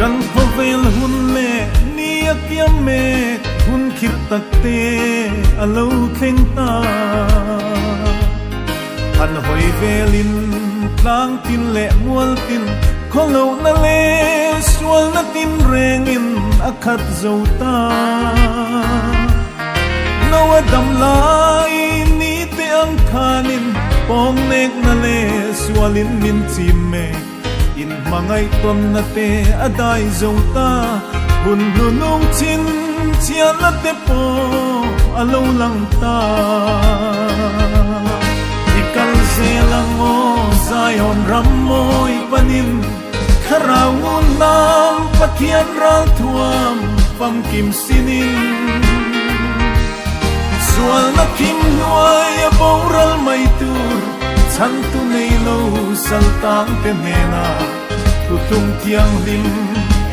kan khovel hun le nia kiam me hun khir takte alo thleng ta an hoi velin tlang tin le mual tin kholo na le sual na tin rengin akhat zota nawa dam lai ni te ang khanin pong nek na le sualin min chime in mangai tom na te adai zota hun lunung chin chia na te po alo lang ta ikal zelang o Zion ramoi panin kharawun nam pathian ral thuam pam kim sinin sual na kim nuai boral mai tur chan tu nei lo saltang te mena tu tung tiang lim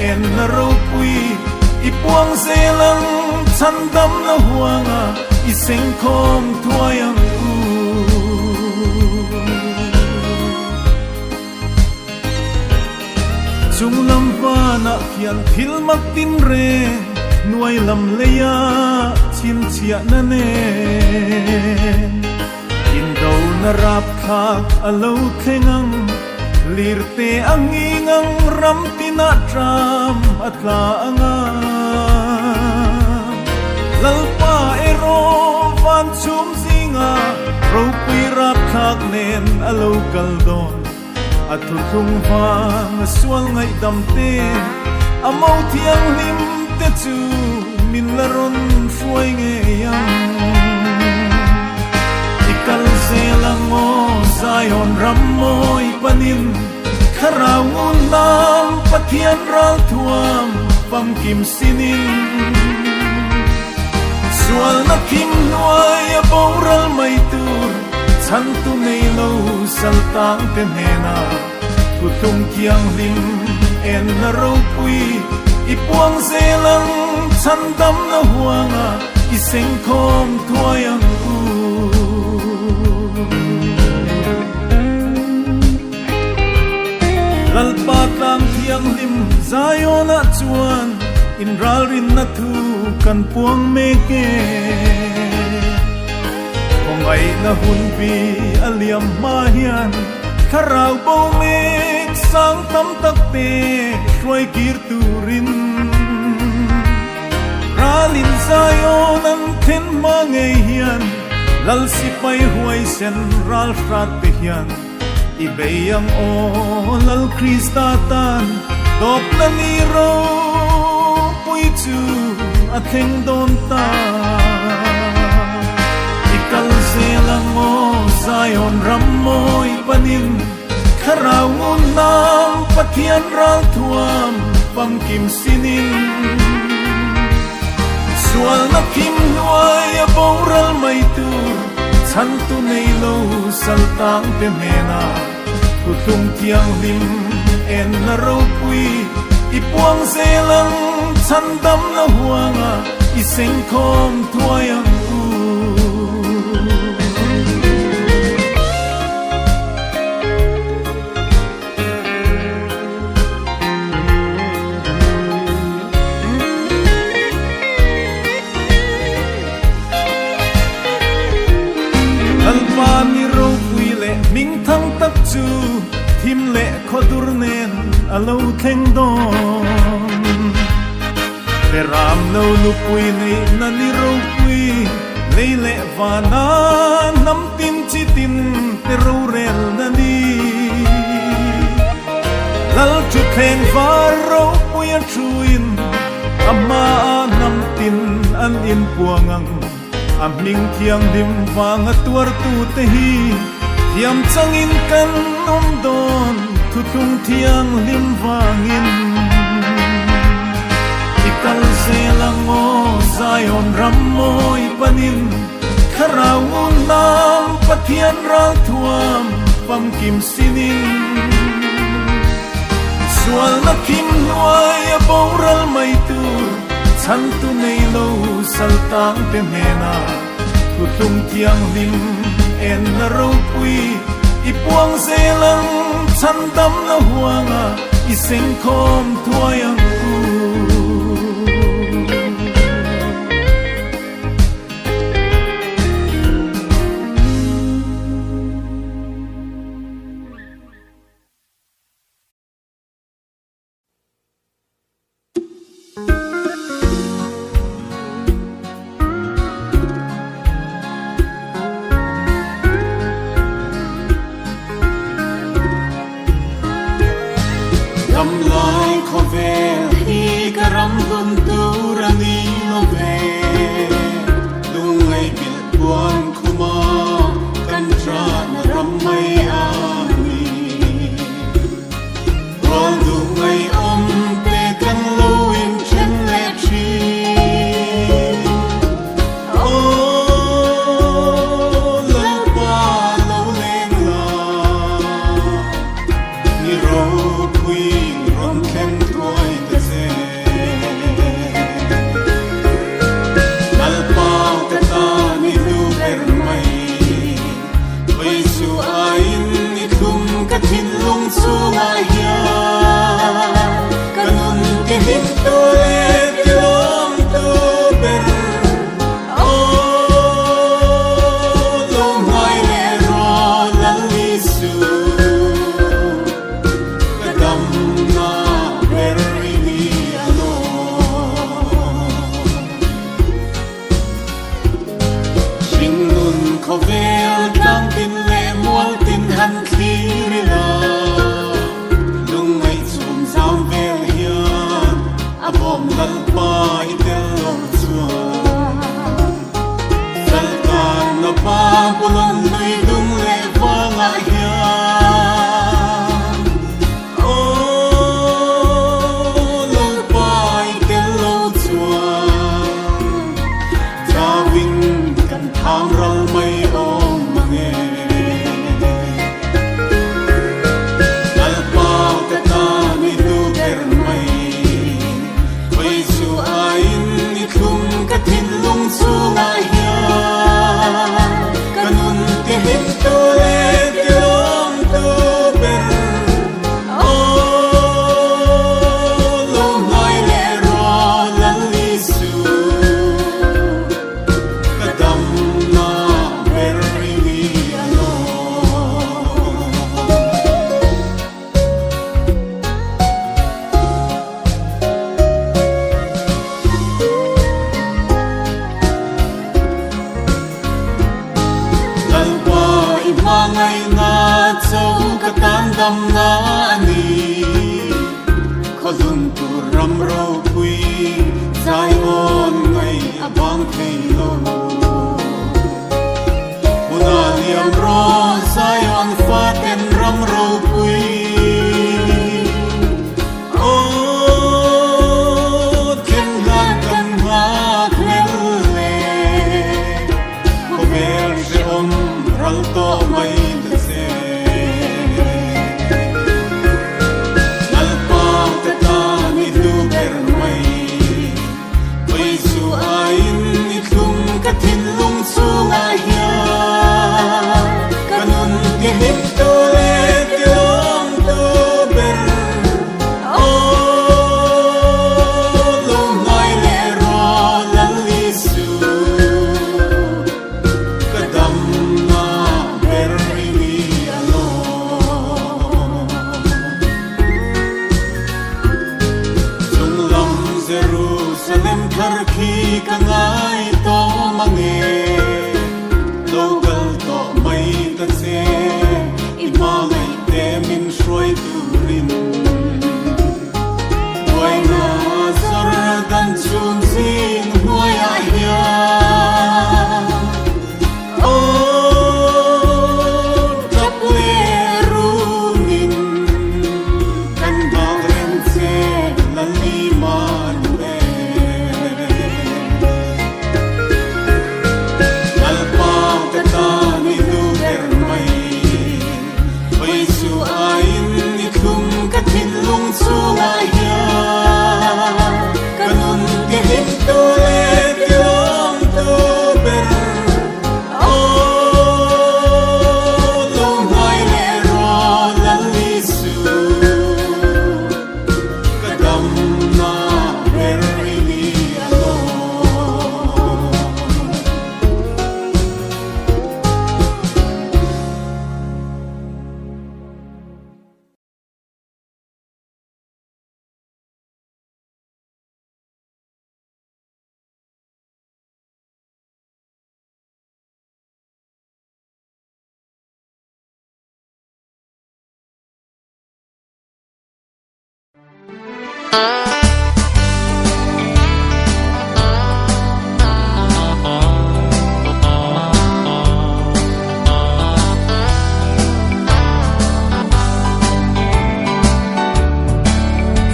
en na ro pui ipuang zelang chan dam na huanga iseng khom thuayang u chung lam va na khian thil mak tin re nuai lam leya chin chia na ne in do na rap khak alo khengang lirte angingang ram tina tram atla anga lalpa ero van chum zinga ro pi rap khak nen alo kaldon atu thung vang sual ngai damte amau thiang lim te chu min laron fuai nge yang ikal zelang o Zion ramoi panin kharawun nam pathian ral thuam pam kim sinin sual na kim nuai boral mai tur chan tu nei lo saltang te mena tu tung kiang lim en na ro pui ipuang zelang chan dam na huanga iseng khom thuayang u lalpa tang thiang lim Zion a chuan in ral rin na thu kan puang meke ngai na hun pi aliam ma hian kharau bo mek sang tam tak te roi kir turin ralin Zion an then ma ngei hian lal si pai huai sen ral frat pe hian ibeyang o lal Krista tan dop na ni ro pui chu a theng don ta ikal zelang o Zion ramoi panin kharawun nam pathian ral thuam pam kim sinin sual na kim nuai boral mai tur chan tu nei lo saltang te mena tu tung tiang lim en na ro pui ipuang zelang chan dam na huanga iseng khom thuayang u ming thang tak chu thim le khodur nen alo thleng don te ram no lu pui nei na ni ro pui nei le vana nam tin chi tin te ro rel na ni lal chu theng var ro pui a chuin ama nam tin an in puangang aming thiang dim wang tuar tu te hi yam changin kan don thu tung thiang lim wangin ikal zelang o Zion ramoi panin kharawun nam pathian ral thuam pam kim sinin sual na kim nuai boral mai tur chan tu nei lo saltang te mena thu tung thiang lim en na ro pui ipuang zelang chan dam na huanga iseng khom thuai ang u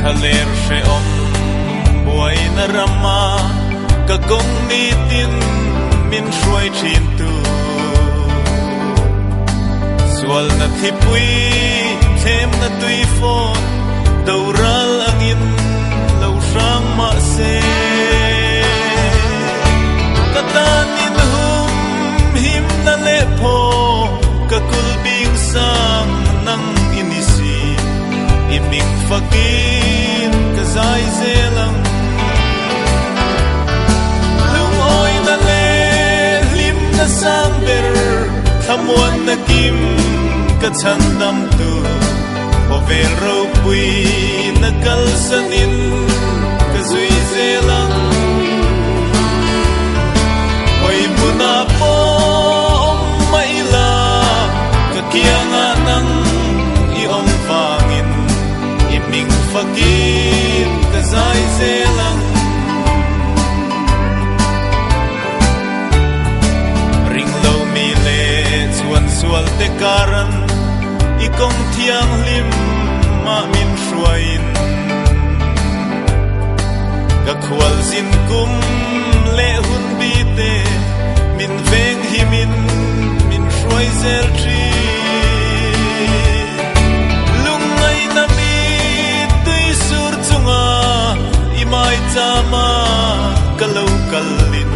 Haler she om boy na rama ka gong ni tin min shuai chin tu swal na thipui them na tui phone daural angin lo sang ma se katanin hum him na le pho ka kul bing sang nang inisi iming fakin ka zai zelang lung oi na le lim na sang ber thamon na kim ka chan dam tu o vel ro pui na kal sanin ka zui zelang oi buna po mai la ka kianga nang i om vangin i ming fakin ka zai zelang ring lo mi le chuan sual te karan i kong thiang lim ma min shuain ka khwal zin kum le hun bi te min veng himin min shuai zel tri lung ngai na mi tui sur chunga i mai chama kalau kalin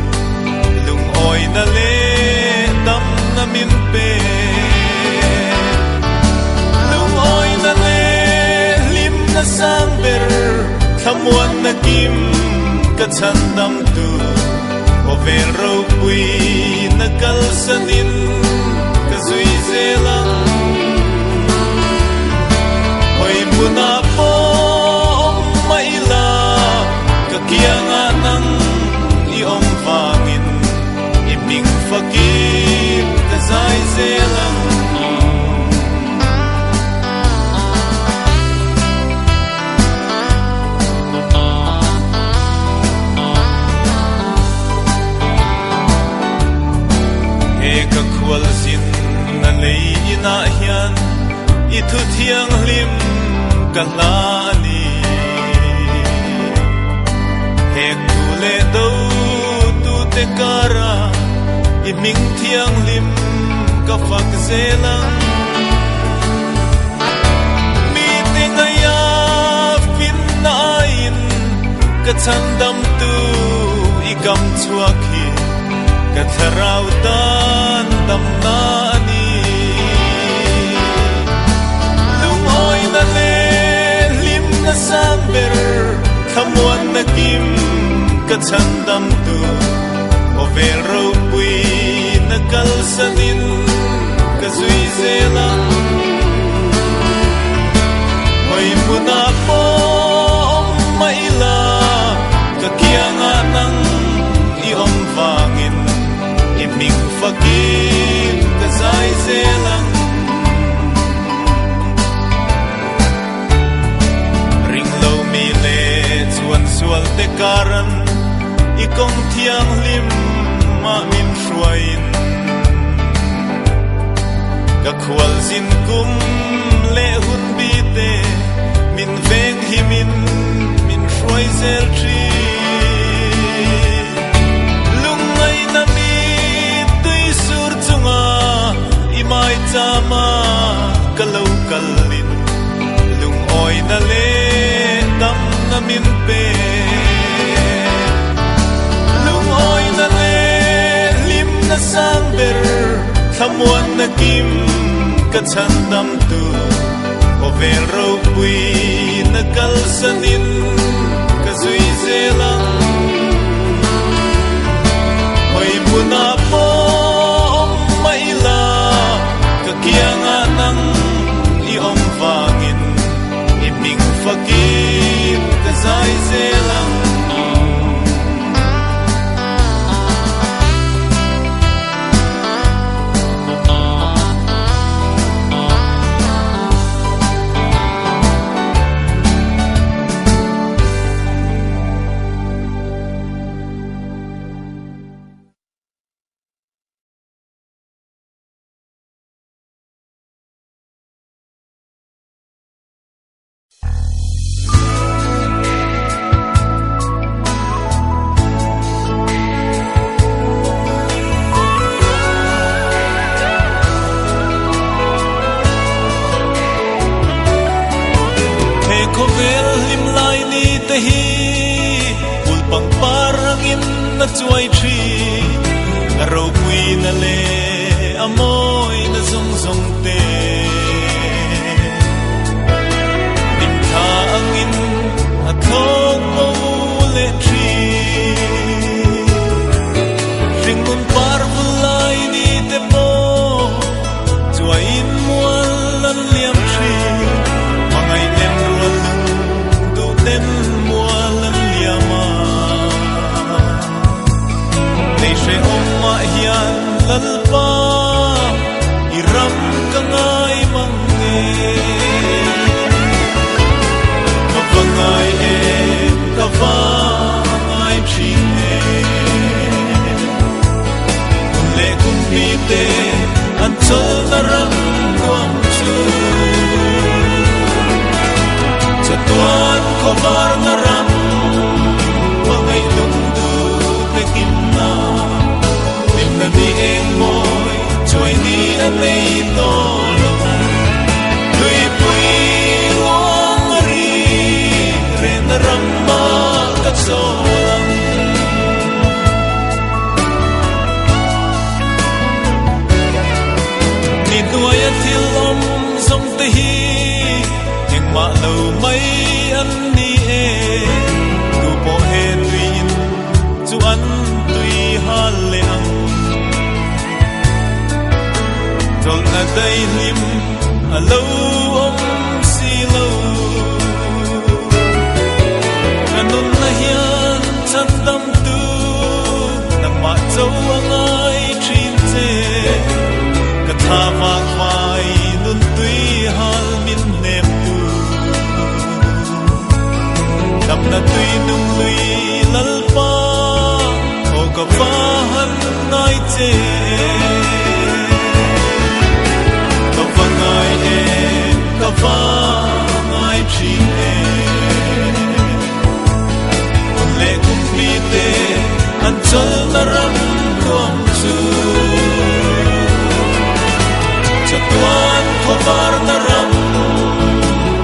lung oi na le dam na min pe lung oi na le lim na sang ber thamuan na kim ka chan dam tu o vel ro pui na kal sanin ka zui zelang oi buna po mai la ka kianga nang i om vangin i ming fakin ka zai zelang ka khwal zin na lei ina hian i thu thiang lim ka la ni he tu le do tu te kara i ming thiang lim ka fak zelang mi te ngaya fin na in ka chan dam tu i gam chuak hi ka tharau tan dam na ni lung oi na le lim na sang ber thamuan na kim ka chan dam tu o vel ro pui na kal sanin ka zui zelang oi muna po mai la ka kianga nang i om vangin i ming fakin ka zai zelang ring lo mi le chuan sual te karan i kong thiang lim ma min shuain ka khwal zin kum le hun bi te min veng himin min shuai zel tri lung ngai na mi tui sur chunga i mai chama kalau kalin lung oi na le dam na min pe lung oi na le lim na sang ber thamuan na kim ka chan dam tu o vel ro pui na kal sanin ka zui zelang oi buna po mai la ka kianga nang i om vangin i ming fakin ka zai zelang te hi ul pang parangin na chuai thi ro pui na le amoi na zong zong te dim tha angin a thok mo le thi ring mun par vulai ni te po chuai in mual lan liam thi mangai nem rual du ten mual lan liama nei she omma hian lalpa iram kangai mange kavangai em kavangai chine le kumpi te an chol na ram nuam chu chatuan khobar na ram mangai lung du te kim na lim na di eng moi choi ni an nei to lo lui pui wong ri re na ram ma ka so lang ni nuai a thil om som te hi eng ma lo mai an ni e tu po he tuin chu an tui hal le ang tol na dai lim a lo om si lo kanun na hian chan dam tu na ma chau angai thin che ka tha ma mai nun tui hal min nem tu dam na tui nung lui lal pa o ka va han nai che ka va ngai em ka va ngai chi e le kum pi te an chol na ram nuam chu chatuan khobar na ram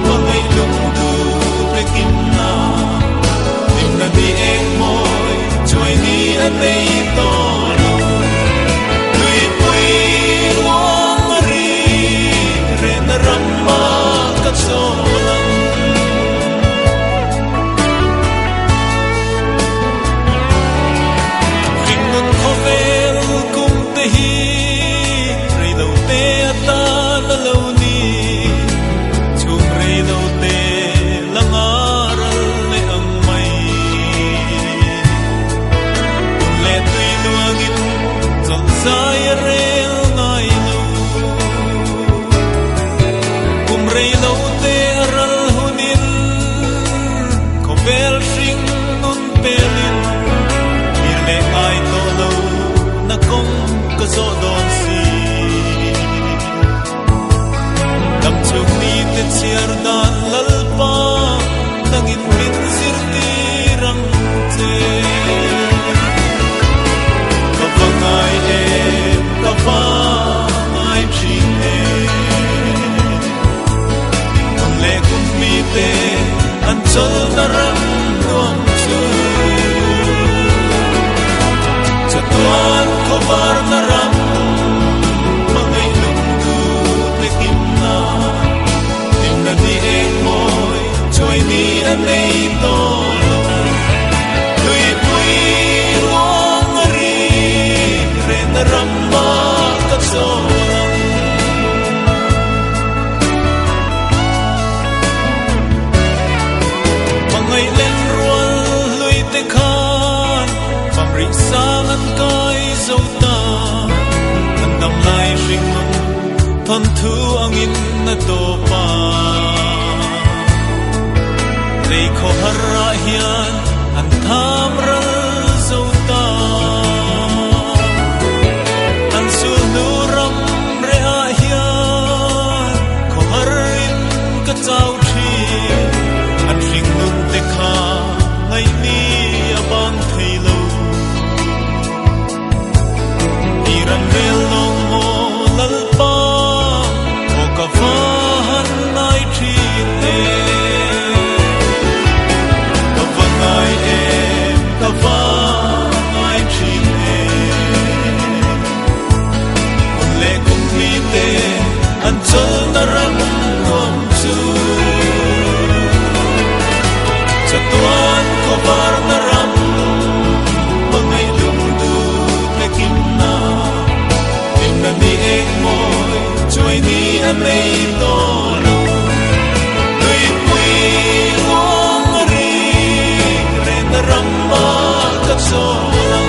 mangai lung du te kim na lim na di eng moi choi ni an nei to lo lui pui wong ri re na ram ma ka so lang ring nun khovel kum te hi rei lo te ata la lo ni chung rei lo te langaral le ang mai un le tui luangin chong sai rel ngai lo kum rei lo te ral hunin khovel ring nun pelin ir le ngai to lo na kong ka zo don si dam chung ni te chiar dan lalpa tangin min sir ti rang che ka vangai em ka vangai chi e le kum mi te an chol na ram nuam chu chatuan khobar na ram mangai lung du te kim na lim na di eng moi choi ni an nei to lo lui pui wong ri re na ram ma ka so lang mangai len rual lui te khan pam ri sang an kai zo ta an dam lai ring mun thon thu angin na to pa lei kho har ra hian an tham ral zo ta an sul nu ram re a hian kho har in ka chau thi an ring nun te kha ngai ni a bang thei lo iram rel long mo lal pa o ka va han nai thi te ka sa tuan ko var na ram ngay lung du te kim na tim na ni ek moi joy ni an nei to lo tui pui ngong ri re na ram ma kap so lang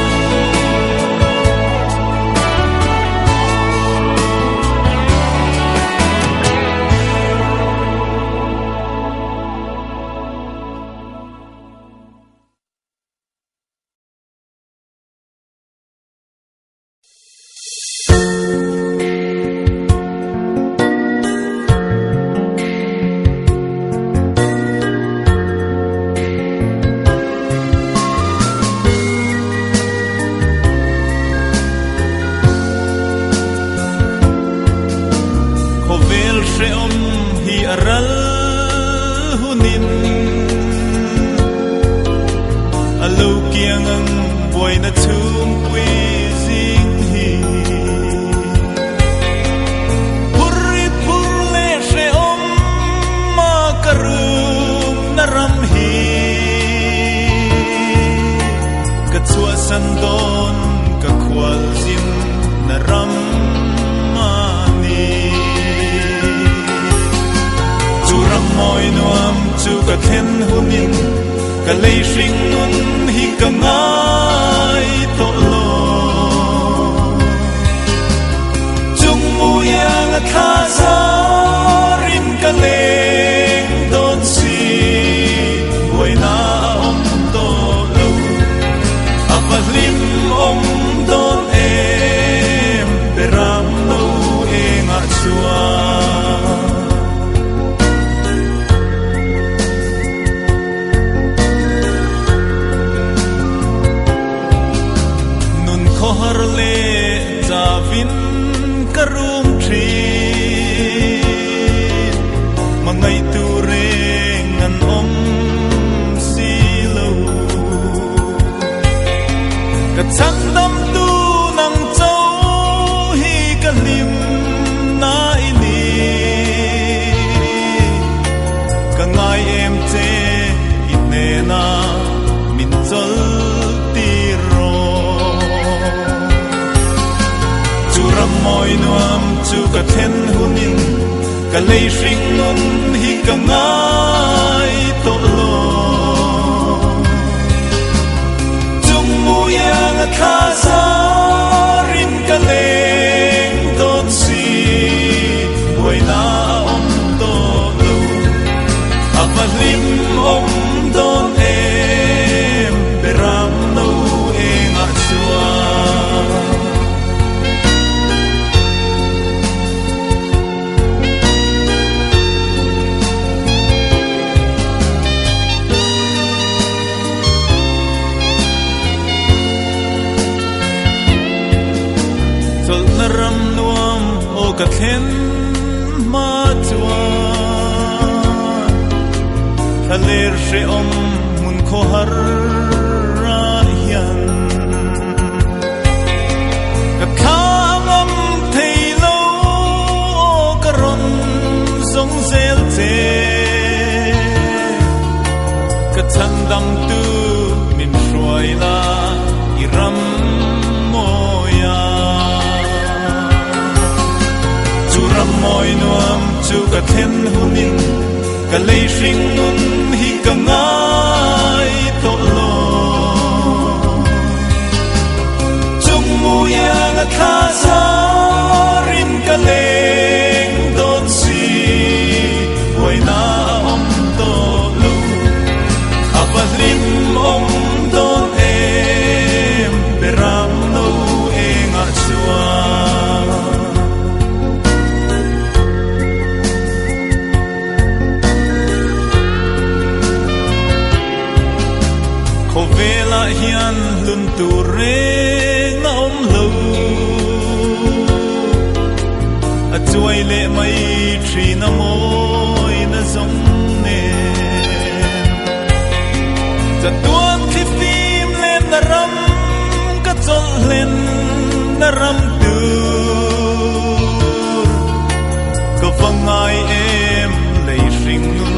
Ko fangai em lei ring nun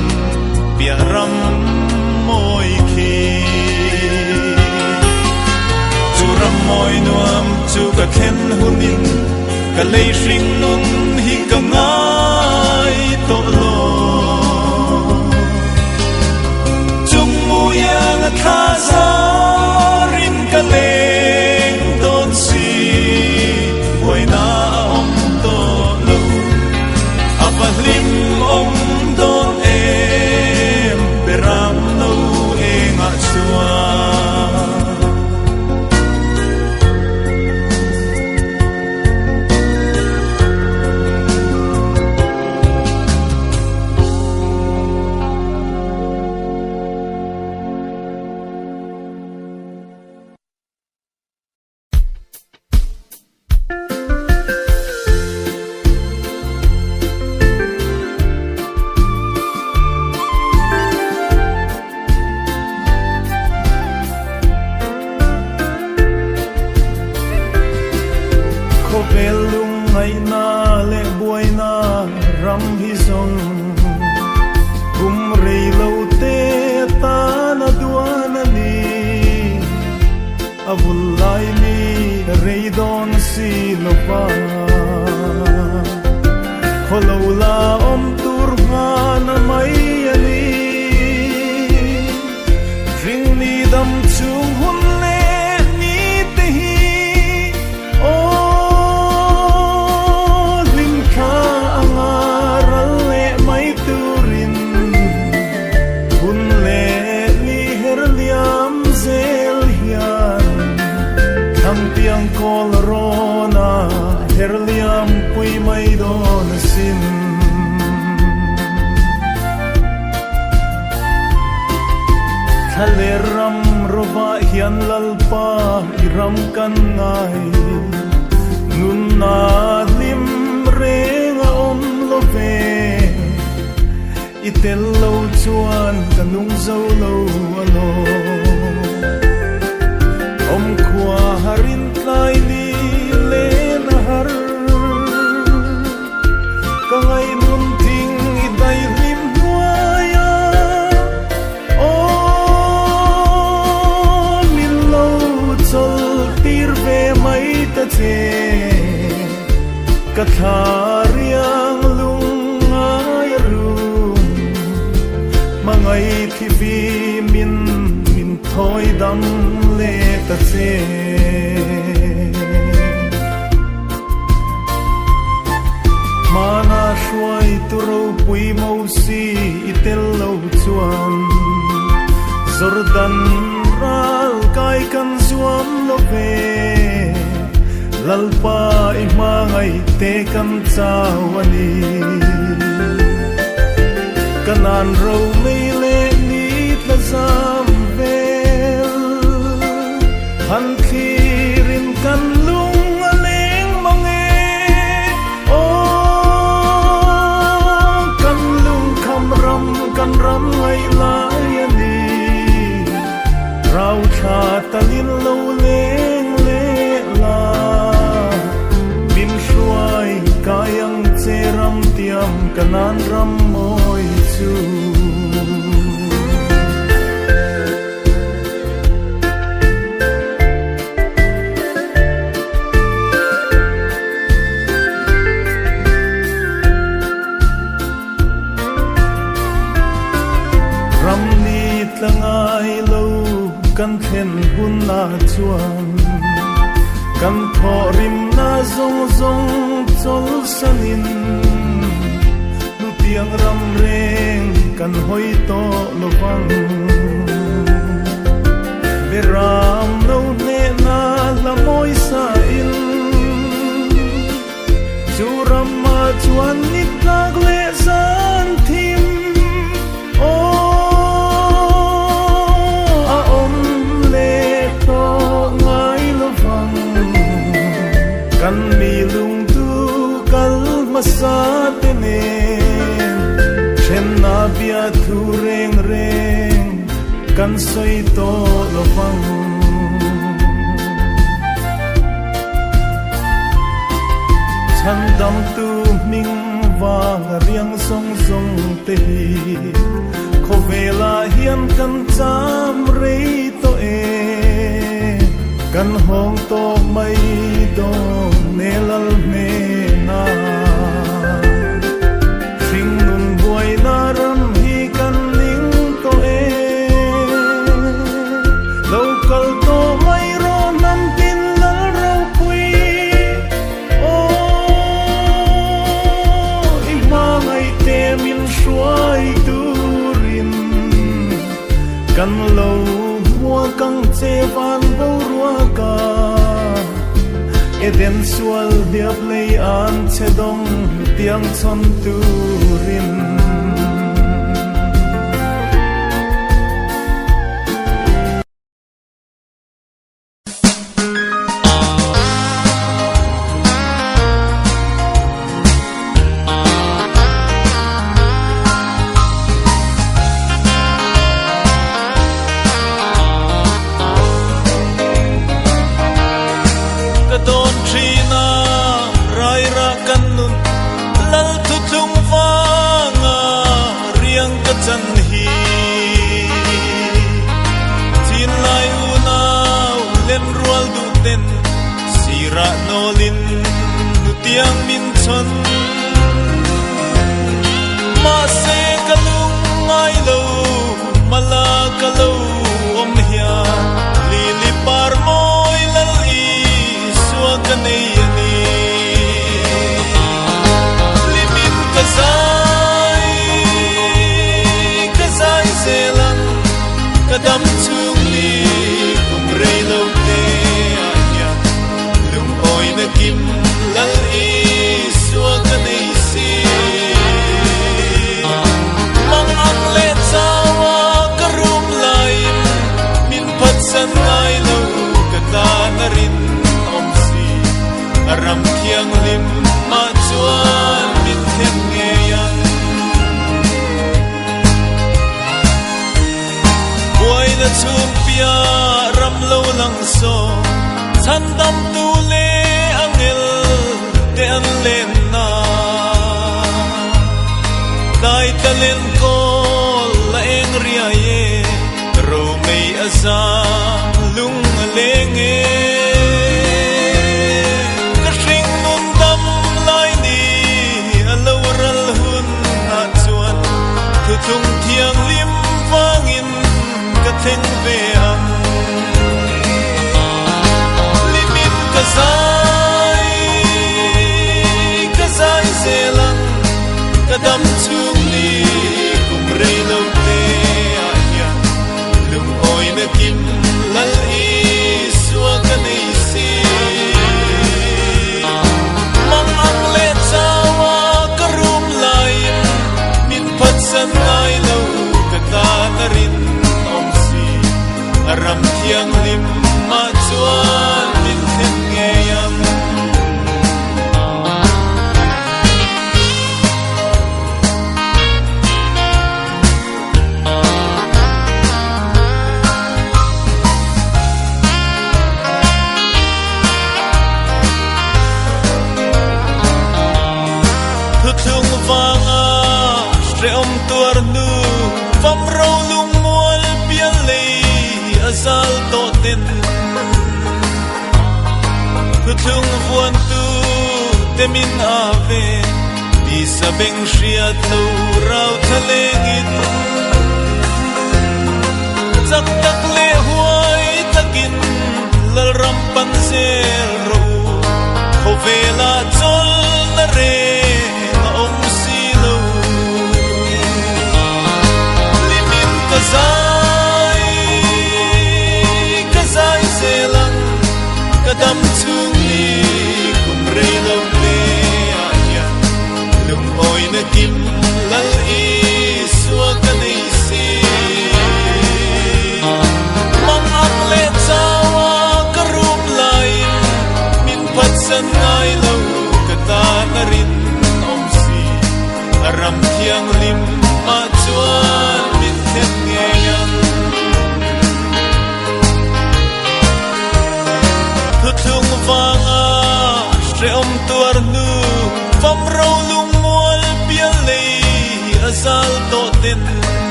pia ram moi ka lei ring nun hi ka ngai to lo chung mu yang tha za rin ka leng don si hoi na om to lo apahlim om don em beram no enga chua velung ngày na lệ buổi na ram hi song kum rei lo te ta na duana ni avul lai ni rei don si lo pa holo la om tur na mai ali ring ni dam chung hun le ni te hi tiang kol rona herliam pui mai don sin thale ram rova hian lalpa iram kan ngai nun na lim renga om love itel lo chuan kanung zo lo alo om khua harin tlai ni le na har ka ngai nun ting i dai lim nuaya o min lo chol tir ve mai ta che ka thariang lung ai ru mangai thi vi min thoi dam le ta che mana shuai tu ro pui mo si itel lo chuan zordan ral kai kan zuam lo ve lalpa i mangai te kan chawani kanan ro mei le ni tla zam han khirin kan lung aleng mange o kan lung kham ram kan ram ngai lai ani rau tha talin lo leng le la bin shuai kayang che ram tiam kanan ram moi chu tlangai lo kan thlen hun na chuan kan tho rim na zong zong chol sanin nu tiang ram reng kan hoi to lovang beram no ne na la moi sa in churam ma chuan ni tlag le san thim o kan mi lung tu kal masa tene chen na bia thu reng reng kan soi to lovang chan dam tu ming wang riang song song te hi kho vela hian kan cham rei to e kan hong to mai do nelal me lâu mua căng chế van vô rùa ca Eden sual điệp lấy an che đông tiếng chon tu rin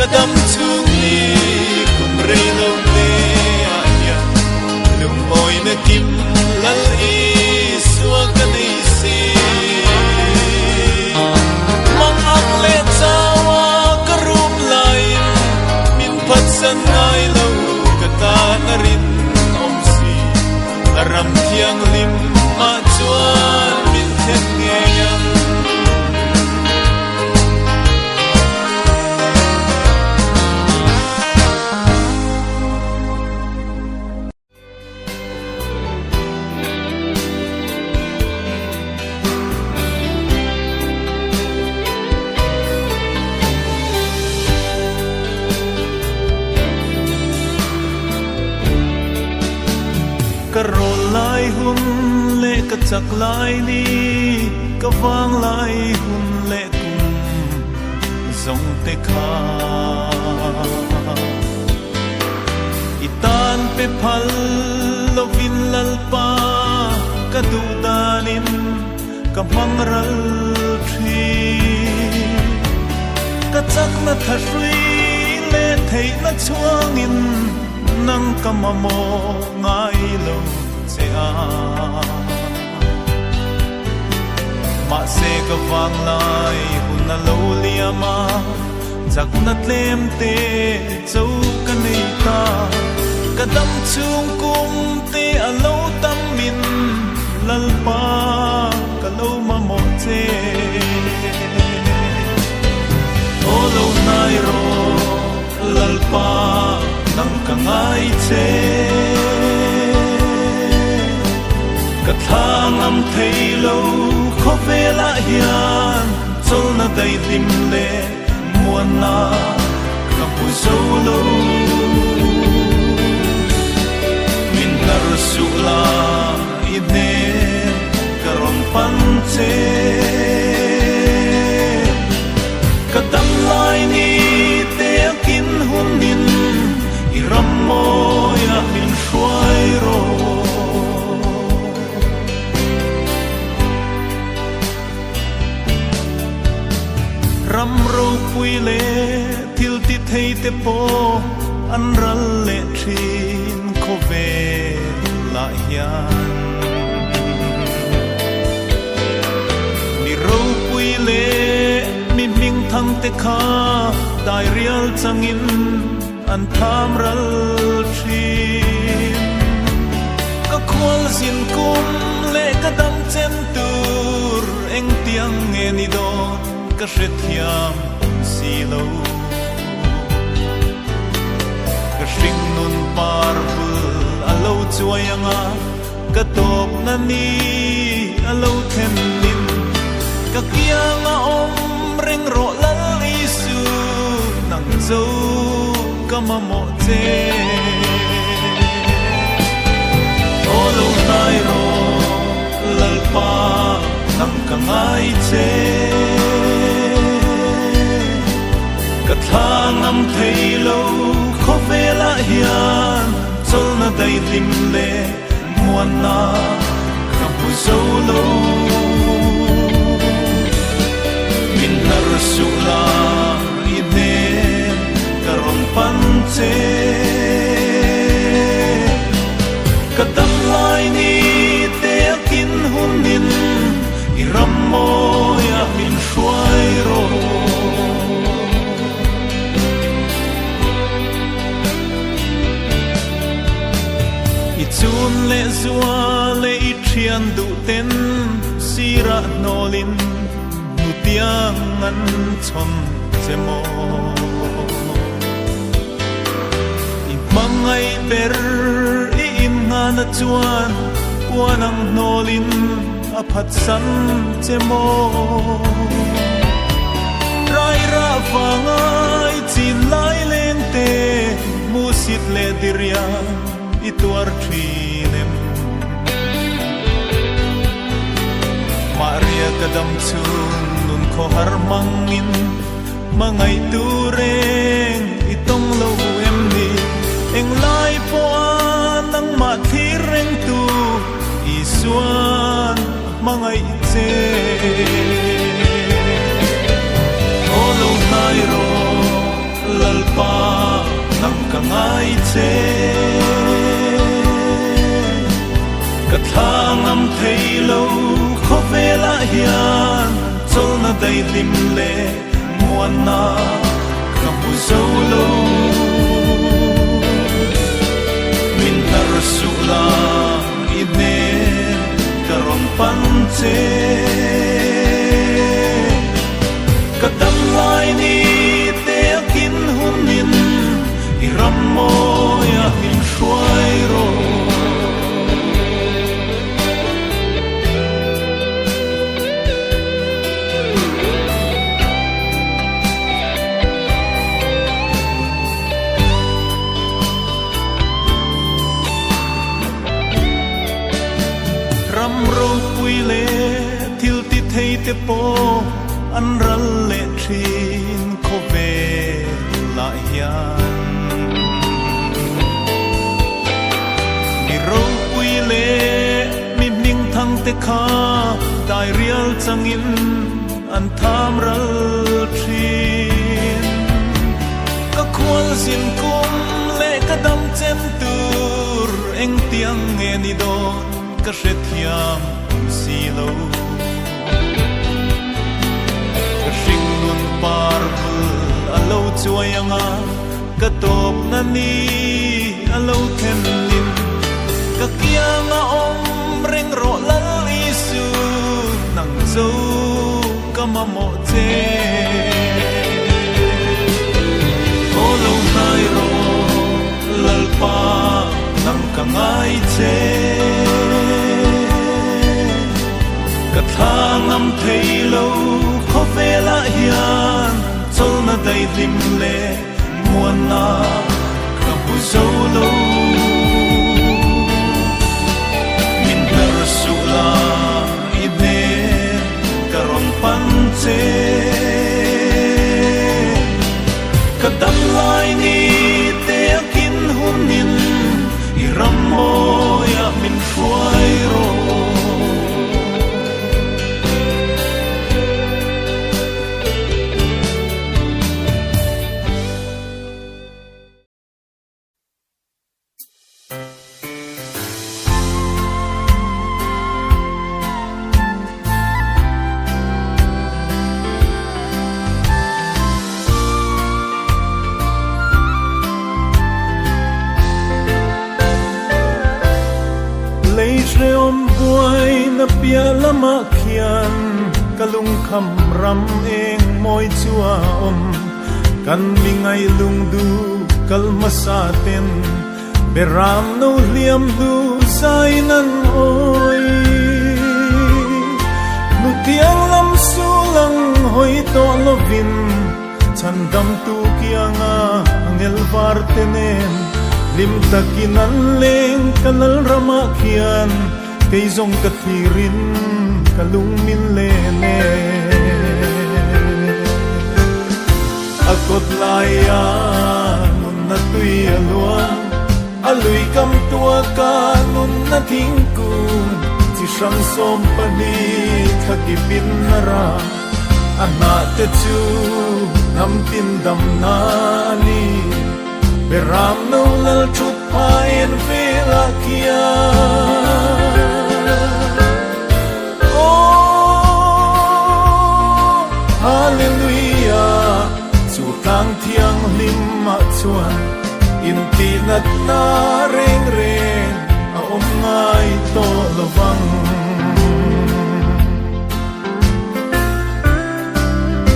kadam chung ni san ngai lo ka ta na rin om si la ram thiang lim ma chuan min then nge yang ka ro lai hun le ka chak lai ni ka wang lai hun le kum zong te kha itan pe phal lo vin lal pa ka du danin ka mang ral thi ka chak na thri le thei na chuangin nang kamamo ngai lo se a ma se ka wang lai hun na lo liama chak na tlem te chau ka nei ta ka dam chung kum te a lo tam min lal pa ka lo ma mo che o lo nai ro lal pa nang ka ngai che ka thang am thei lo kho ve la hian chol na dai lim le muan na ka pu so lo min tar su la i ne ka ron pan che ka dam lai ni te kin hun nin ram mo ya min shuai ro ram ro pui le thil ti thei te po an ral le thin kho ve la hian mi ro pui le mi ming thang te kha dai rial changin an tham ral thin ka khwal sin kum le ka dam chen tur eng tiang nge ni don ka hre thiam si lo ka hring nun par bul a lo chuai anga ka top na ni a lo then nin ka kiang a om reng ro lal isu nang zo kama mo che o lo nai ro lal pa nang ka ngai che ka thang am thei lo kho ve la hian chol na dai lim le muan na ka pu so lo min nar su la i ne ka ron pan che ka dam lai ni te kin hun nin i ram mo ya min shuai ro i chun le zua le i thian du ten sira nolin nu tiang an chon che mo mangai ber i in nga na chuan puanang nolin a phat san che mo rai ra wangai chin lai leng te mu sit le diria i tuar thinem maria kadam chung nun kho har mangin mangai tu reng itong lo em ni eng lai po nang ma thi reng tu i suan mangai che o lo nai ro lal pa nang ka ngai che ka thang am thei lo kho ve la hian chol na dai lim le muan na ka pu zo lo te po an ral le thin kho ve la hian mi ro pui le mi ning thang te kha dai rial changin an tham ral thin ka khwal sin kum le ka dam chen tur eng tiang nge ni don ka hre thiam si lo ka hring nun par alo chuayanga ka top na ni alo them nin ka kianga om reng ro lal isu nang zo ka ma mo che olo nai ro lal pa nang ka ngai che ka thangam thei lo kho ve la hian chol na dai lim le muan na ka bu zo lo min dar su la i de ka ron pan che ka dam lai ni te kin hun nin i ram mo ya min fuai ro pia lama khian kalung kham ram eng moi chua om kan mingai lung du kal masa ten beram no liam du sai nan oi nu tiang lam su lang hoi to lovin chan dam tu kianga angel var tenen lim takinan leng kanal rama khian kay zong kathirin kalung min lene akot laya nun na tui aluang alui kam tua ka nun na thingkung chi sang som pani thakipin nara ana te chu nam tin dam na ni beram no lal thut paen vela kia Hallelujah, chu tang thiang lim ma chuan in ti nat na reng reng a om ngai to lovang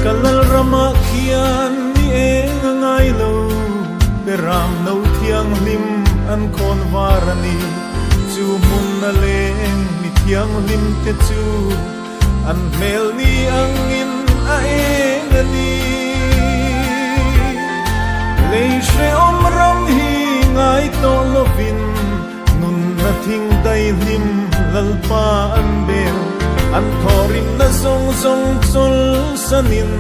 kalal rama khian ni eng ngai lo beram no thiang lim an khon warani chu mun na leng ni thiang lim te chu an mel ni angin aenani leishe om ram hi ngai to lovin nun na thing dai lim lalpa an bel an thorin na zong zong chol sanin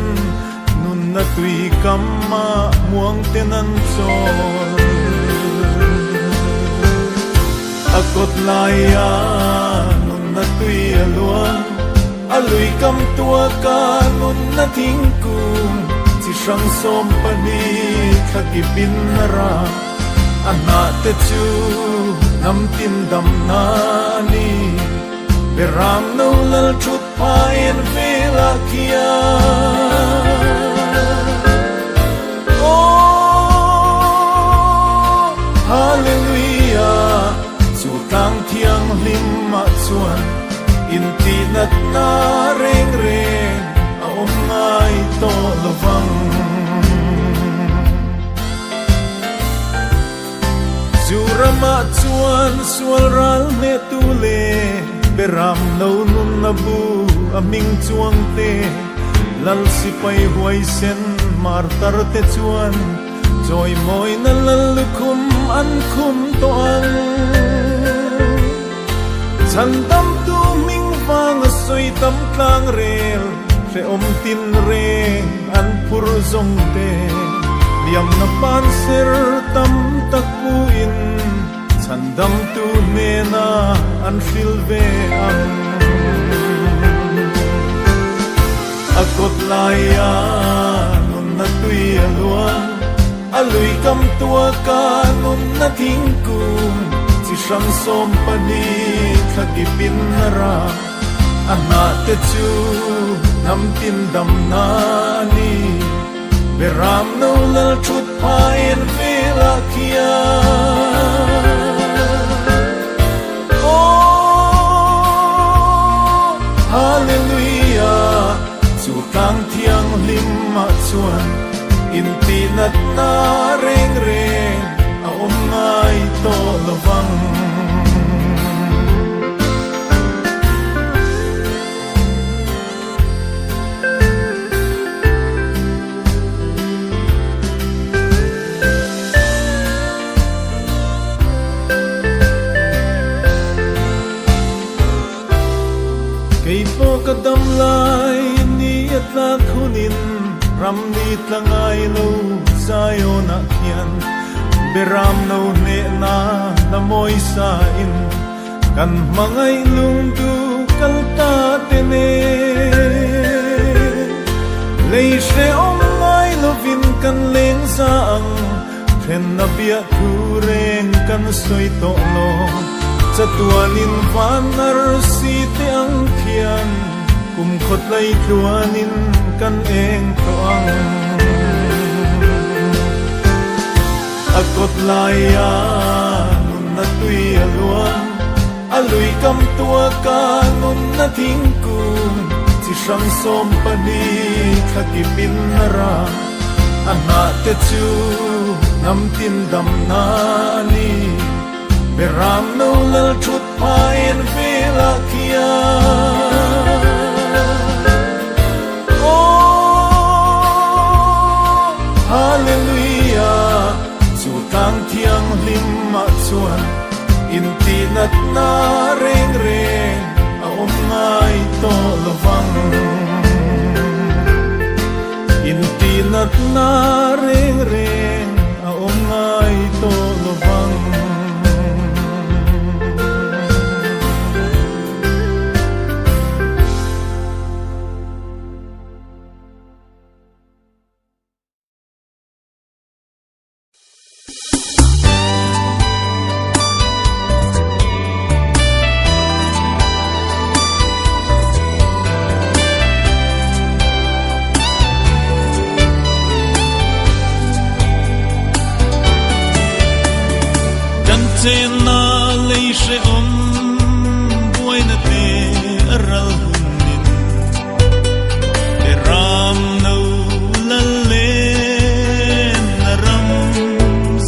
nun na tui kamma muang tenan chol akot laya nun na tui aluang alui kam tua ka nun na thingkung chi sang som pani thakipin nara ana te chu nam tin dam na ni beram no lal thut paen vela kia oh hallelujah chu tang thiang lim ma chuan in ti nat na reng reng a om ngai to lovang Jurama chuan sual ral ne tu le beram no nun na bu aming chuang te lal si pai huai sen mar tar te chuan joy moi na lal khum an khum to ang chan dam tu ming wang soi tam tlang rel te tin reng an phur zong te liam na pan ser tam tak pu in chan dam tu ne na an fil ve ang akot laya nun na tui alwan alui kam tua ka nun na thing kum chi sang som pani thakipin na ra ana te chu nam tin dam na ni beram no lal chut pain vela kia oh hallelujah chu tang thiang lim ma chuan in tinat na reng reng a om ngai to lovang kadam lai ni atla khunin ram ni tlangai lo sayo na hian beram no ne na namoi sa in kan mangai lung du kalta tene lei se om ngai lovin kan leng sa ang then na bia thu reng kan soi to lo chatuanin vanar si te ang khian kum khot lai tuanin kan eng toang akot laya nun na tui alwan alui kam tua ka nun na thing kum chi sang som pani thakipin na ra ana te chu nam tin dam na ni beram no lal chut pain vela kia hallelujah chu tang thiang lim ma chuan in tinat na reng reng a om ngai to lovang in tinat na reng reng a om ngai to lovang na lei she om buai na te ral hunin te ram no la le na ram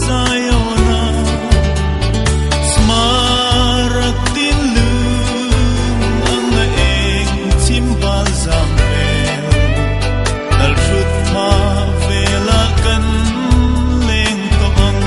zayona smarak tin lu ang eng chimbal zamel dal chut ma vela kan leng to ang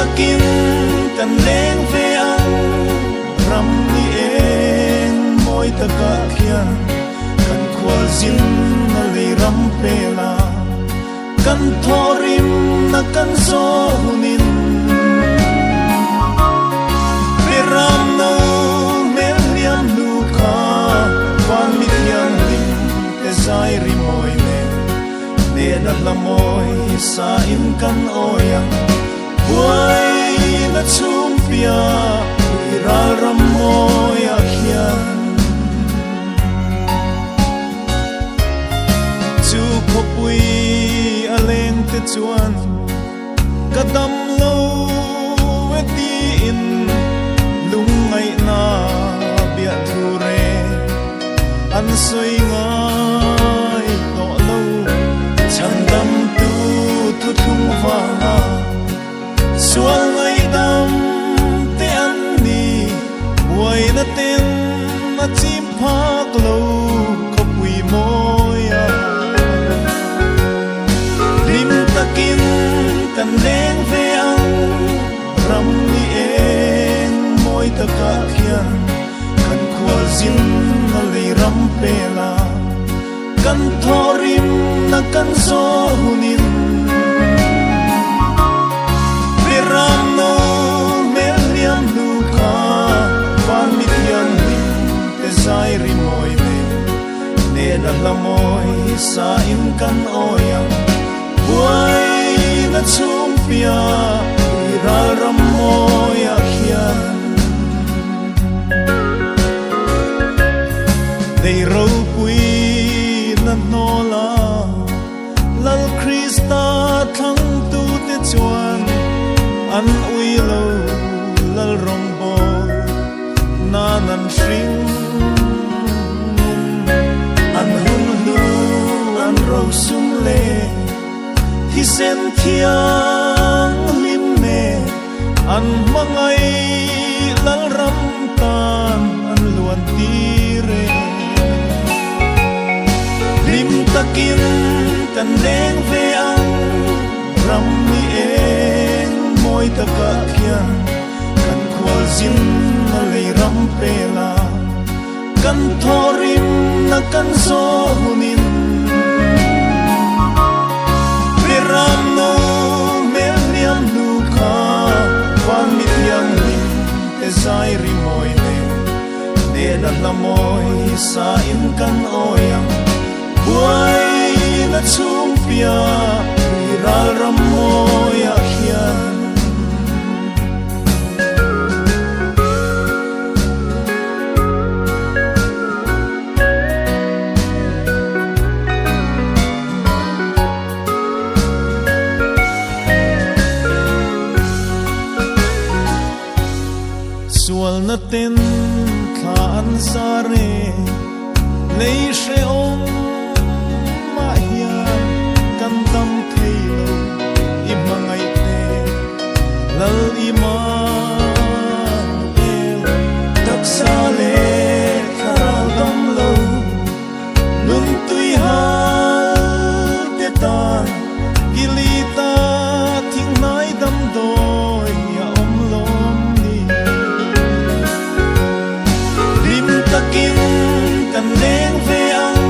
takin kan leng ve ang ram ni en moi taka khian kan khwal zin na le ram pela kan thorim na kan zo hunin ram no mel liam nu kha van mi thiang lim te sai ri moi ne ne na la moi sa in kan oyang Wai na chum pia ra ram moi a khian chu khopui a leng te chuan kadam lo ti in lung ngai na bia thu re an soi ngai to lo chan dam tu thu thung wa sual ngai dam te an ni wai na ten na chim phak lo khopui moya lim takin kan leng ve ang ram ni en moi taka khian kan khwal zin na le ram pela kan thorim na kan zo hunin ram no mel liam nu kha van mi thian lim te sai ri moi ne na la moi sa in kan oyang wai na chum pia ra ram moi a khian dei ro pui na no la lal krista thang tu te chuan an ui lo lal rong boy na nan shring an hun lu an ro sum le thi sen thiang lim me an mangai lal ram tan an luan ti re lim takin kan deng ve ang ram ni moi taka khian kan khwal zin na le ram pela kan thorim na kan zo hunin ram no mel liam nu kha van mi thiang lim te sai ri moi ne na la moi sa in kan oyang wai na chum pia ra ram moi a khian sual na ten kha an sa re lei she om ma hian kan tam thei lo i mangai te lal i ma tak sa le kharal dam lo nun tui ha te ta gilita thing nai dam doi ya om lom takin kan leng ve ang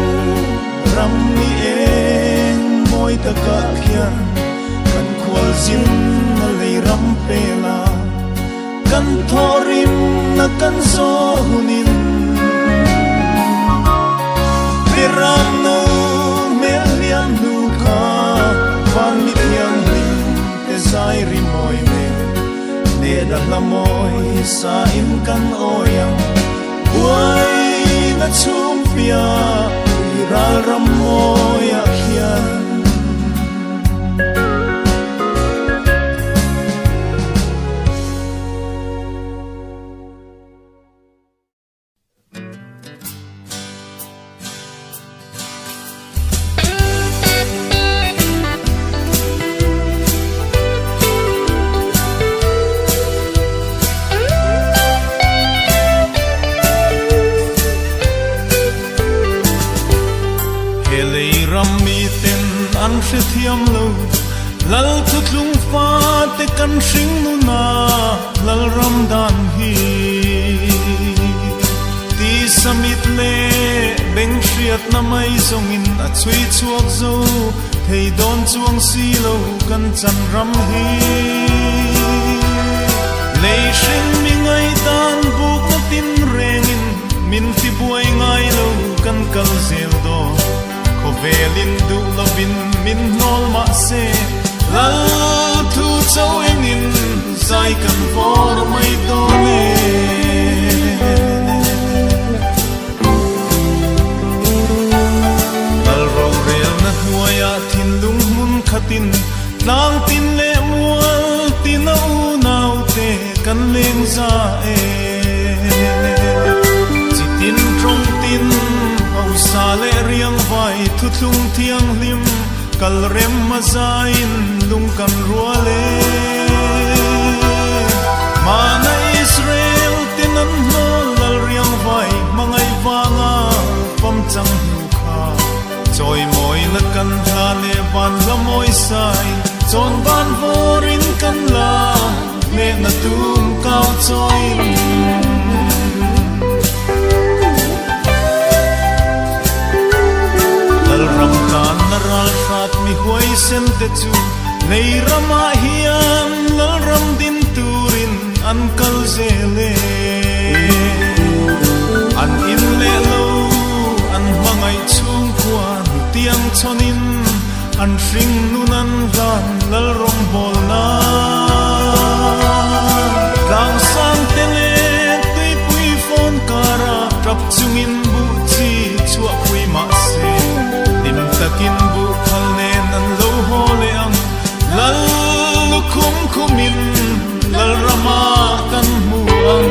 ram ni en moi taka khian kan khwal zin na le ram pela kan thorim na kan zo hunin ram no mel liam nu kha van mi thiang lim te sai ri moi ne da la moi sa in kan oyang wai na chum pia ra ram moi a khian ram kan hring nu na lal ram dan hi ti samit le beng hriat na mai zong in a chui chuak zo thei don chuang si lo kan chan ram hi lei hring mi ngai dan buk na tin reng in min ti buai ngai lo kan kal zel do ko velin du lovin min nol ma se lal thu chau en in zai kan vor mai do le lal ro rel na huaya thin lung mun khatin lang tin le mual tin au nau te kan leng za e chitin trong tin au sa le riang vai thu thung thiang lim kal rem ma zain lung kan ruale mana Israel tin an no lal riang vai mangai wanga pam chang hu kha choi moi na kan la le ban la moi sai chon ban vorin kan la me na tum kau choi lal ram kan na ral khat mi huai sem te chu nei rama hian lal ram din turin an kal zele an in le lo an mangai chung kwa tiang chonin an hring nunan gan lal rom bol na kang sang tele tui pui phone kara trap chungin bu chi chua pui ma se nim takin bu phal nen an lo ho le ang lal lu khum khumin lal rama kan mu ang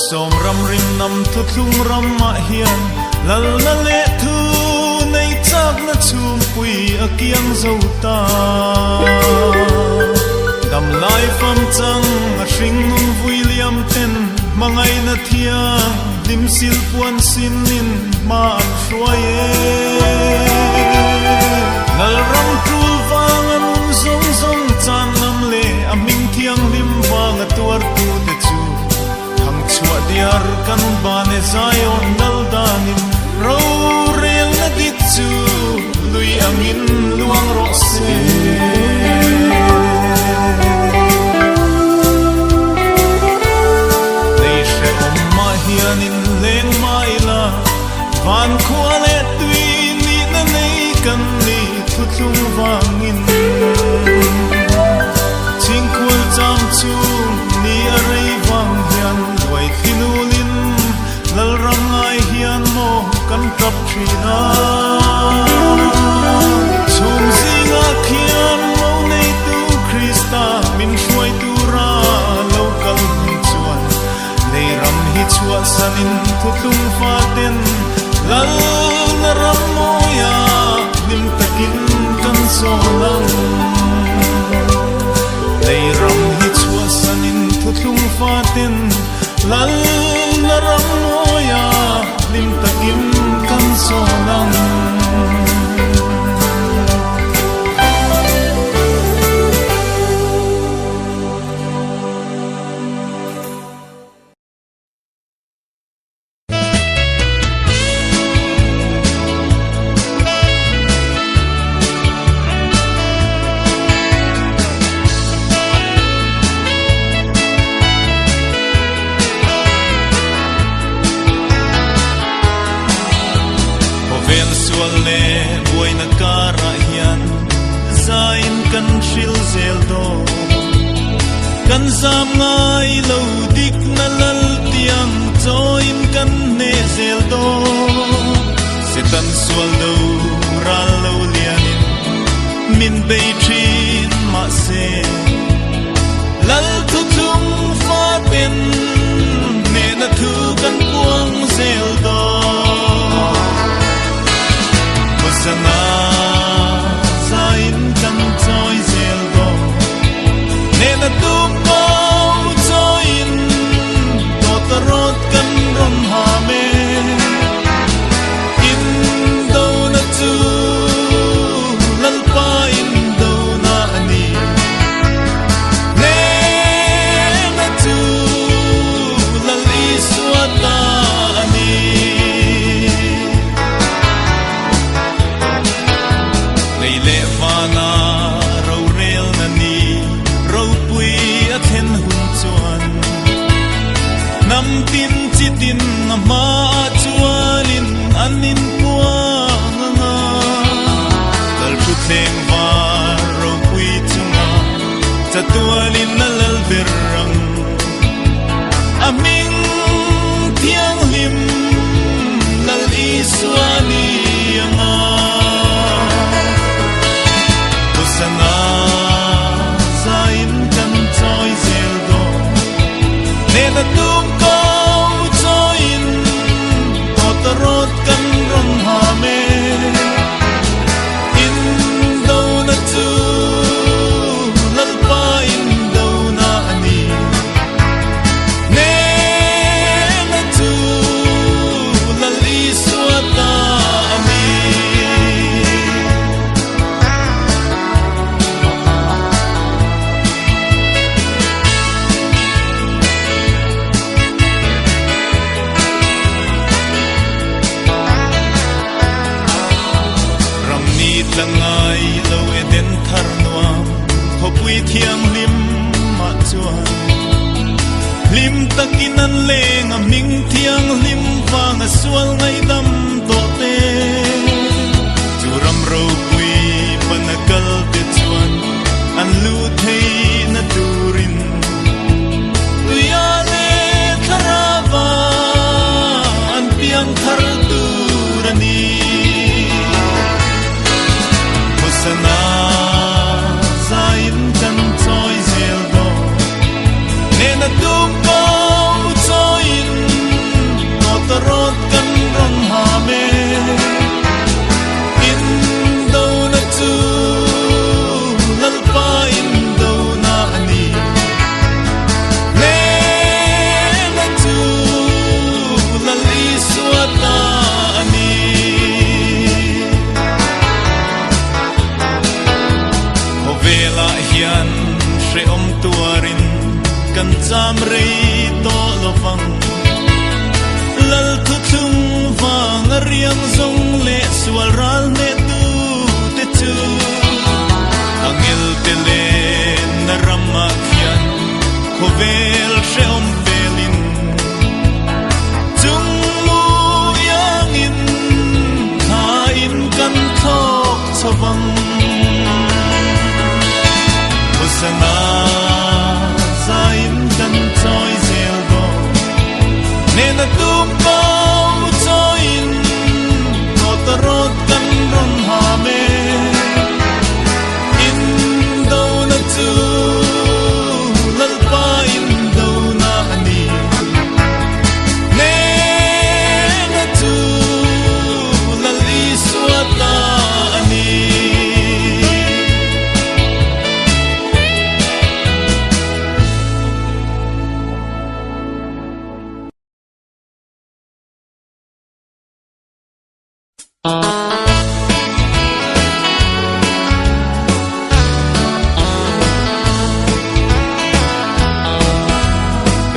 som ram rim nam thu thung ram ma hian lal la le thu nei chak na chum pui akiang zo ta dam lai fam chang a hring nun vui liam ten mangai na thia dim sil puan sin nin ma an hruaye lal ram tul wang an zong zong chan nam le aming thiang lim wang tuar tu te chu chua diar kan bane zayon nal danin ro rel na dit chu lui angin luang ro se nei she ma hianin leng mai la van khua le tui ni na nei kan ni thu thung wangin ching khul cham chu ni arei wang hian thinulin lal rangai hian mo kan kap thina chum zinga khian mo nei tu Krista min huai tu ra local chuan nei ram hi chua sanin thutlung faten lal na ram moya nim takin kan solang nei ram hi chua sanin thutlung faten lal na ram moya lim takin kan solang kan zam ngai lo dik na lal tiang choin kan ne zel do se tan sual do ra lo lianin min bei thin ma se lal thu thung fa pen ne na thu kan kuang tualin na lalberang aming tiang lim laliswani anga kusanga zain kan toy zeldo nena tum ko toyin kotarot kan rom hame indo na tu lalpa indo na ani nena tu laliswata ami langay lo eden tharnuam khopui thiang lim ma chuan lim takinan leng aming thiang lim wang aswal ngai dam to te churam ro pui panakal te chuan an lu thei na turin tuya le tharawa an piang thar turani sana zain kan toy zeldo nena tum ko toyin kotarot kan ron hame indo na tu lalpa indo na ani nena tu laliswata ani vela hian she om tuarin kan cham rei to lovang lal thu thung wang riang zong le swal ral ne tu te chu angel te le na rama hian khovel she om belin chung mu yang in tha in kan thok chawang sana zain kan toy zeldo nena tum ko toyin kotarot kan ron hame indo na tu lalpa indo na ani nena tu laliswata ani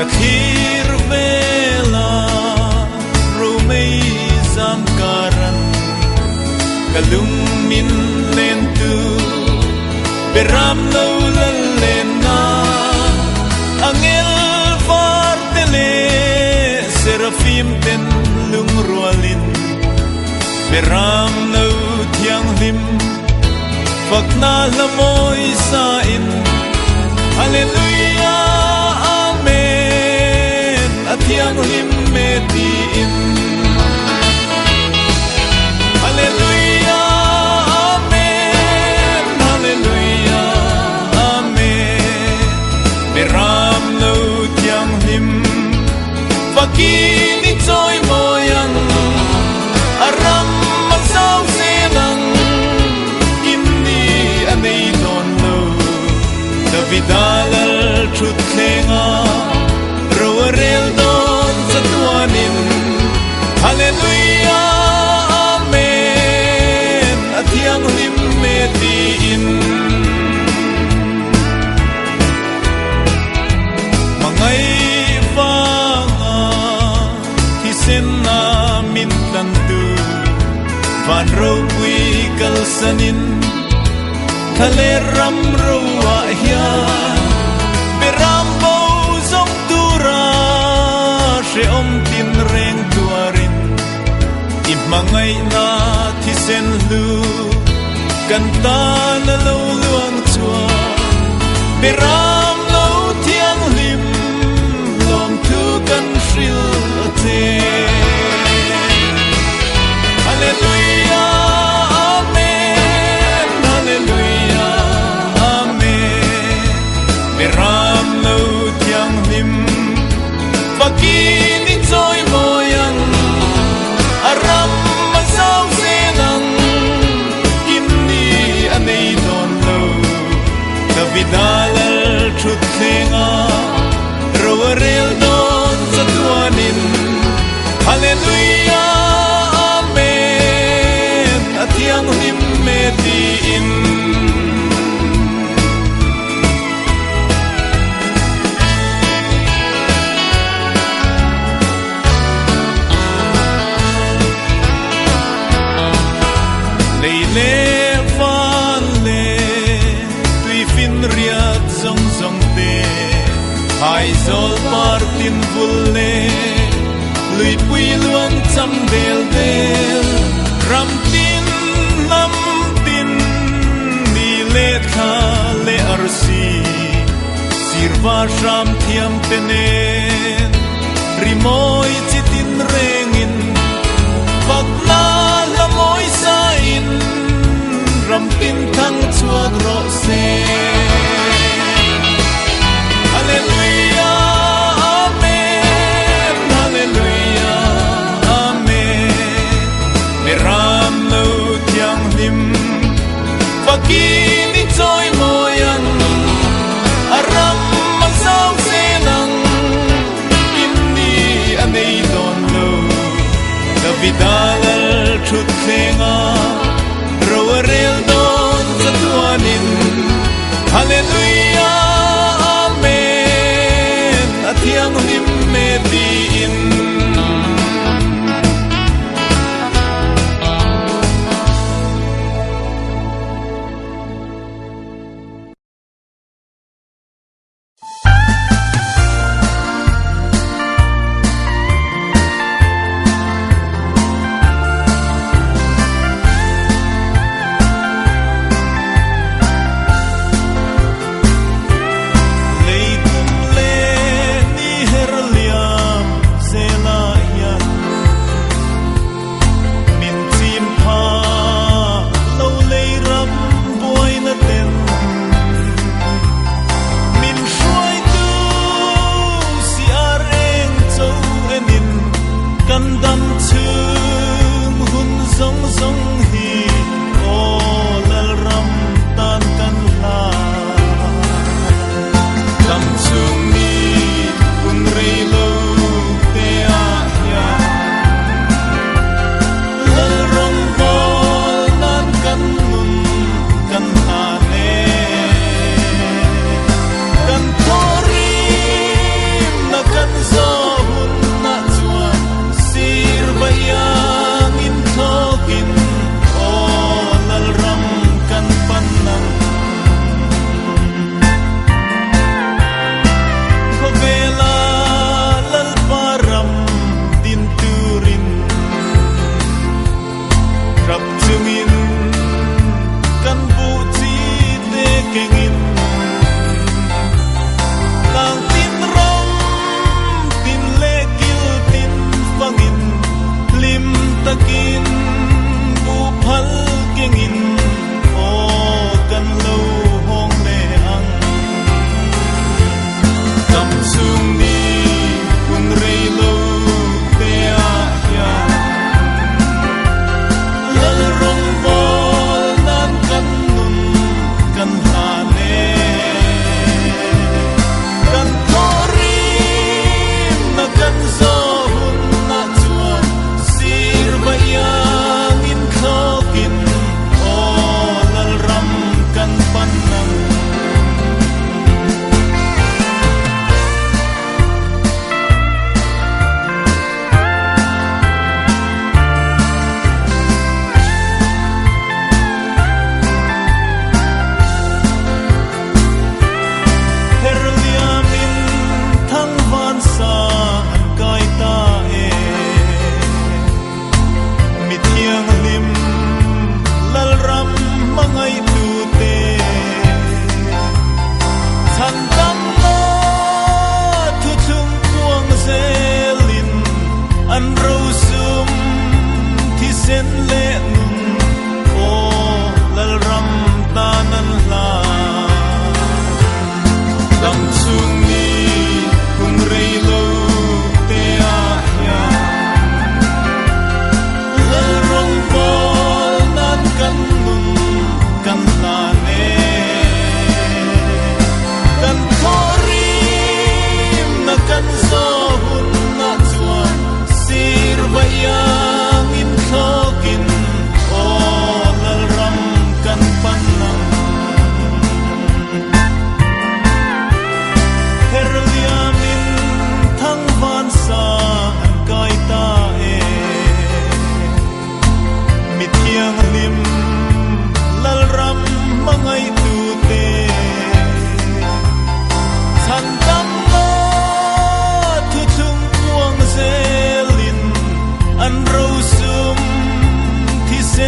kathir vela rumei zamkaran kalum min lentu beram lo lena angel vartele serafim ten lung rualin beram lo thiang lim fakna lamoy sa in hallelujah thiang lim me ti in hallelujah amen hallelujah amen beram lo thiang lim fakini choi moyang aram masau selang inni anei don lo davidal truth klenga roarel don satuanin hallelujah amen athiang lim me ti in mangai vanga hisen na min tantu van ro pui kal sanin thale ram ro wa hian beram bo zong tura she om tin reng tuarin imangai na thisen lu kan ta na lo luang chua Beram lo thiang lim lom thu kan shril te Hallelujah amen Hallelujah amen Beram lo thiang lim Vakini joy moyang aram masau senang inni anei don lo Davidal truth thenga roarel don satwanin Hallelujah amen athiang lim meti in Hai zol partin vulle lui pui luang cham del del ram tin lam tin ni le kha le arsi sirva ram thiam tene rimoi chitin rengin patna lamoi sa in ram tin thang chuak ro se Hallelujah, amen, Hallelujah, amen. Beram lo thiang lim, vakini joy moyang, aram masau senang, inni anei don lo, Davidal truth thenga, roarel don satwanin, Hallelujah. Thiang lim meti in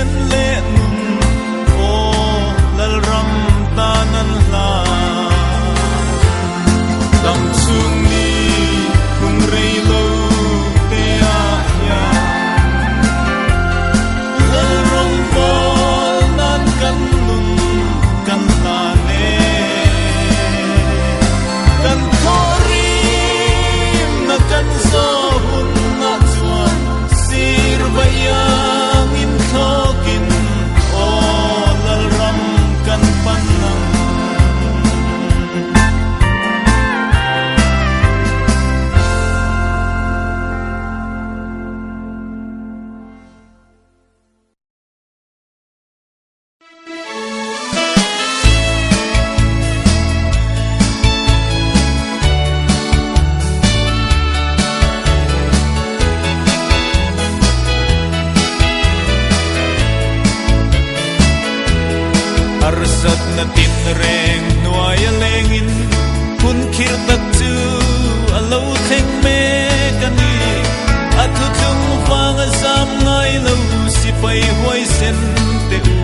sen le nun o lal ram ta nan la dam chung ni hung rei lo te a ya lal ram bol nan kan nun kan ta ne kan thori na kan so hun na chuan sir bayang in thokin o lal ram kan panang arsat na tin reng nuaya lengin hun khir tak chu alo theng me kani athu thung wang sam ngai lo si pai huai sen te u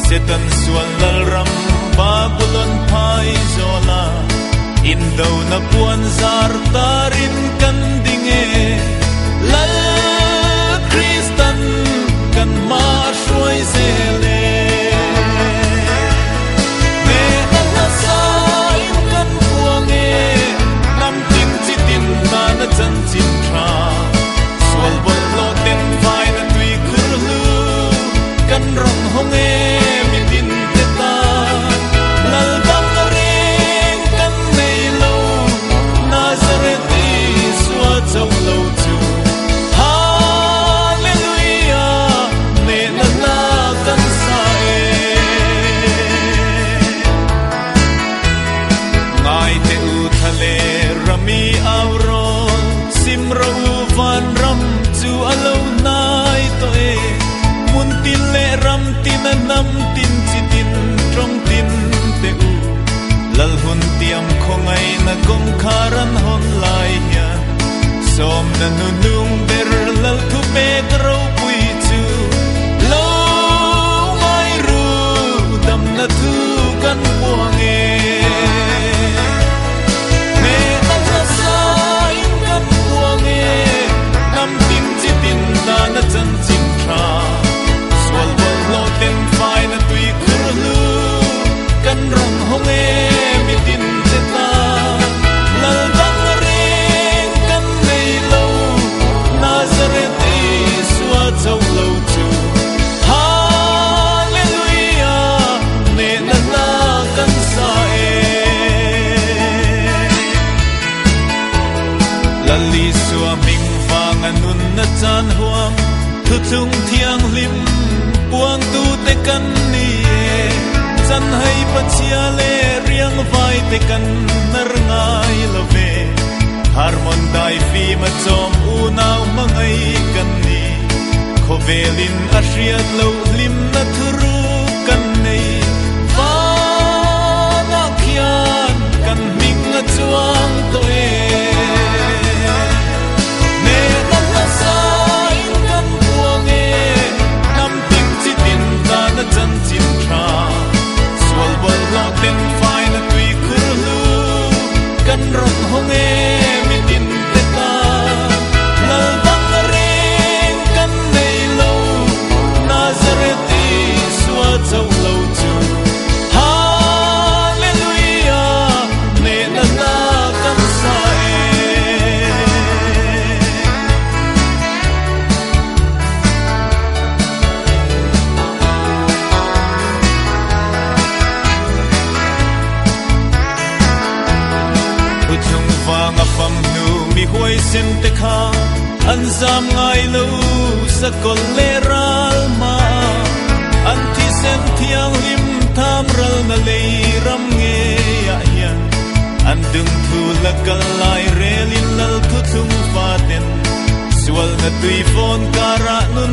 setan sual lal ram babulon phai zola in do na puan zar tarin kan dinge lal kristan kan ma shoi zele na chan chin tra sual bol lo ten vai na tui khur lu kan rong hong e mi tin te ta lal bang reng kan nei lo Nazareth swa chau lo chu hallelujah ne na la kan sa e ngai te u thale rami auro ro van ram chu alo nai to e mun tin le ram tin nam tin chi tin trong tin te u lal hun tiam khongai na kom kharan hon lai ya som na nu nung ber lal thu pe ro pui chu lo mai ru dam na thu kan puang e na chan chin tra sual bol lo ten fai na tui khur lu kan ron hong e mi tin te ta lal bang reng kan nei lo Nazareth swa chau lo chu hallelujah ne na la kan sa e lali swa ming wang anun na chan huang thu chung thiang lim puang tu te kan ni chan hai pachia le riang vai te kan nar ngai lo ve harmon dai fi ma chom u nau mangai kan ni khovelin ashriat lo lim na thuru kan nei va na khian kan ming na chuang to e chan chin tra sual bol lo ten fai na tui khur lu kan ron hong e mi tin te ta lal bang reng kan nei lo Nazareth swa chau lo chu hallelujah ne na la kan sa e fam nu mi huai sem te kha an zam ngai lo sa kol le ral ma an thi sen thiang lim tham ral na le ram nge ya hian an dung thu la kal lai re lin lal thu thum fa ten sual na tui phone kara nun